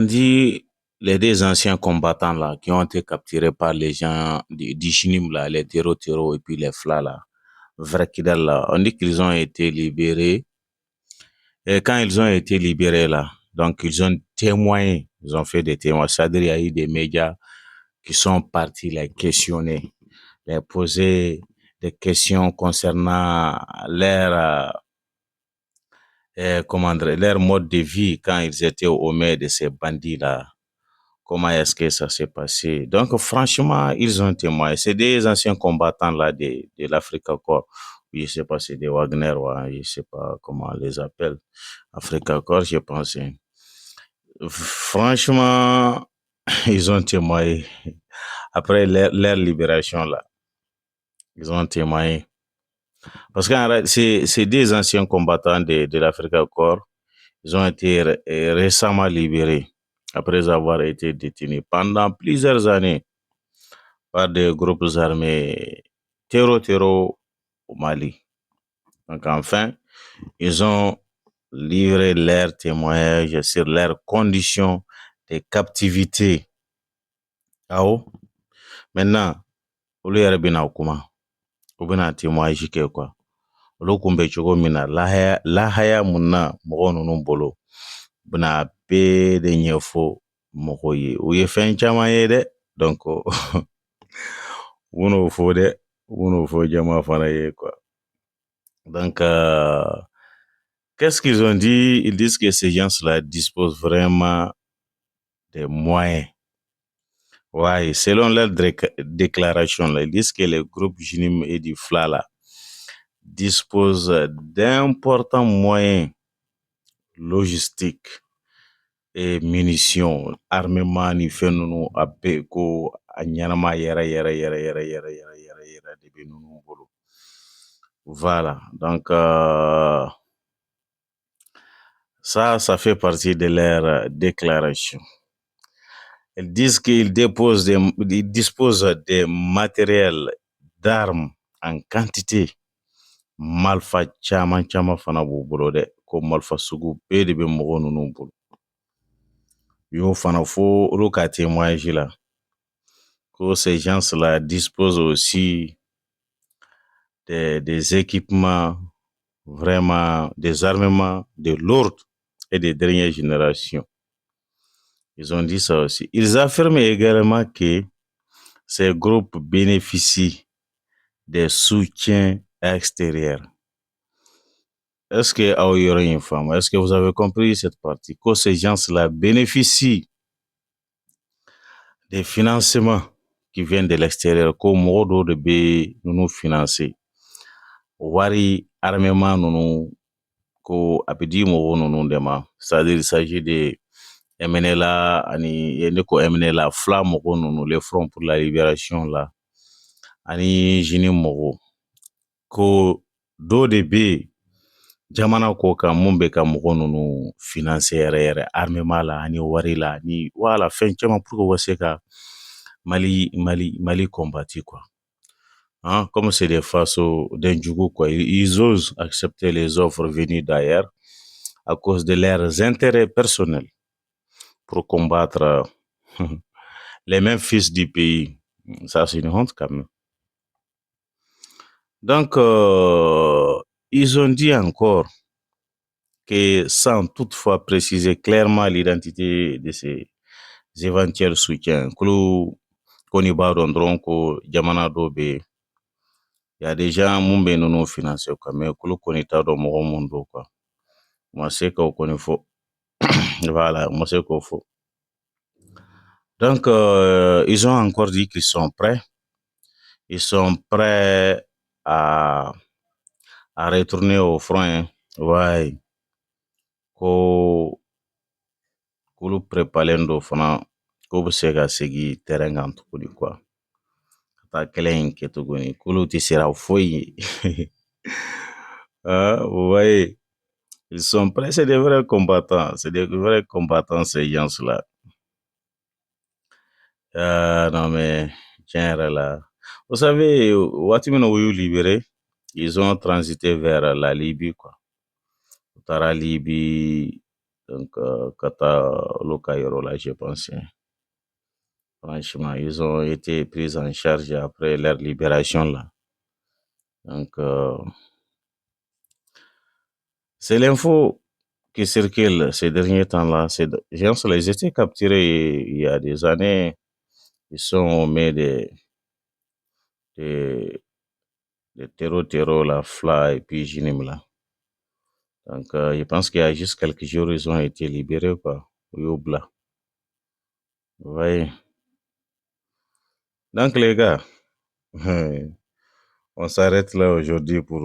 On dit les deux anciens combattants là qui ont été capturés par les gens du Chinim là, les Tero et puis les Fla là, vrai Kidal là, on dit qu'ils ont été libérés. Et quand ils ont été libérés là, donc ils ont témoigné, ils ont fait des témoignages, c'est-à-dire il y a eu des médias qui sont partis les questionner, les poser des questions concernant comment dire, leur mode de vie quand ils étaient au maire de ces bandits là. Comment est-ce que ça s'est passé? Donc, franchement, ils ont témoigné. C'est des anciens combattants là de l'Africa Corps. Je sais pas, c'est des Wagner, ouais, je sais pas comment on les appelle. Africa Corps, je pense. Franchement, ils ont témoigné. Après leur libération là, ils ont témoigné. Parce que c'est des anciens combattants de l'Africa Corps. Ils ont été récemment libérés après avoir été détenus pendant plusieurs années par des groupes armés terreau au Mali. Donc enfin, ils ont livré leurs témoignages sur leurs conditions de captivité. Ah oh. Maintenant, olu yɛrɛ bɛna kuma, u bɛna témoignage kɛ quoi. Olu kun bɛ cogo min na, lahaya mun na mɔgɔ ninnu bolo, u bɛna bɛɛ de ɲɛfɔ mɔgɔw ye. U ye fɛn caman ye dɛ, donc u n'o fɔ jama fana ye quoi. Donc, qu'est-ce qu'ils ont dit? Ils disent que ces gens-là disposent vraiment des moyens. Ouais, selon leur déclaration, là, ils disent que le groupe Jinim et du FLA là, disposent d'importants moyens logistiques et munitions, armement, ni fenunu, abeko, anyanama, yera, de benunu bolo. Voilà, donc, ça fait partie de leur déclaration. Ils disent qu'ils disposent des matériels d'armes en quantité. Malfa chama fana b'u bolo dɛ, ko malfa sugu bɛɛ de bɛ mɔgɔ ninnu bolo. Y'o fana fo olu ka témoignage là, que ces gens-là disposent aussi des équipements, vraiment des armements de lourde et de dernière génération. Ils ont dit ça aussi. Ils affirment également que ces groupes bénéficient des soutiens extérieurs. Est-ce que vous avez compris cette partie? Que ces gens-là bénéficient des financements qui viennent de l'extérieur, que mɔgɔ de bɛ nous financer. Wari armement nous, ko a bɛ di mɔgɔ ninnu de ma. C'est-à-dire il s'agit de MNLA ani ne ko MNLA FLA mɔgɔ ninnu, les Front pour la Libération là, ani Jinim mɔgɔ, ko dɔ de bɛ jamana ko kan mun bɛ ka mɔgɔ ninnu financer yɛrɛ armement la ani wari la ni wala fɛn caman pour que u ka se ka Mali combattre quoi. Hein? Comme c'est des façons d'un jugo quoi, ils osent accepter les offres venues d'ailleurs à cause de leurs intérêts personnels pour combattre les mêmes fils du pays. Ça c'est une honte quand même. Donc ils ont dit encore que sans toutefois préciser clairement l'identité de ces éventuels soutiens, Koni Badondron, ko Jamana Dobe, il y a des gens qui nous financent, mais Kulu Konita do Mondo, quoi. Moi, c'est qu'on connaît faux. Voilà, moi, c'est qu'on faut. Donc, ils ont encore dit qu'ils sont prêts. Ils sont prêts à retourner au front. Hein. Ouais. Kulu prépalendo fana. Ko bɛ se ka segi terrain kan tuguni quoi. Ka taa kɛlɛ in kɛ tuguni. Kulu tɛ sera foyi ye. Vous voyez, ils sont prêts, c'est des vrais combattants. C'est des vrais combattants, ces gens-là. Non mais, tiens là. Vous savez, Watimino Ouyou libéré, ils ont transité vers la Libye quoi. Tara Libye, Donc, Kata Lokayoro, là, j'ai pensé. Franchement, ils ont été pris en charge après leur libération, là. Donc, c'est l'info qui circule ces derniers temps-là. Ces gens, ils étaient capturés il y a des années. Ils sont mis des, des terreaux, là, Fla et puis Jinim, là. Donc, je pense qu'il y a juste quelques jours, ils ont été libérés, quoi. Oui, au blanc. Vous voyez. Donc, les gars, on s'arrête là aujourd'hui pour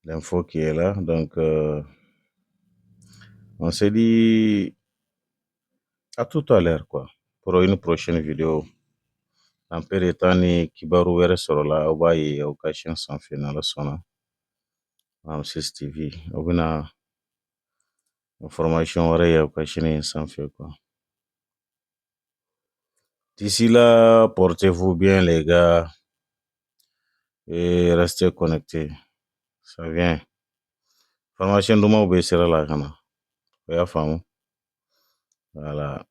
l'info qui est là. Donc, on s'est dit à tout à l'heure, quoi, pour une prochaine vidéo. En peu de temps, ni kibaru wɛrɛ sɔrɔla aw b'a ye aw ka chaîne sanfɛ n'ala sɔnna Ramses TV aw bɛna information wɛrɛ ye aw ka chaîne in sanfɛ quoi. D'ici là, portez-vous bien les gars et restez connectés. Ça vient. Formation dumanw bɛ sira la ka na. O y'a faamu. Voilà.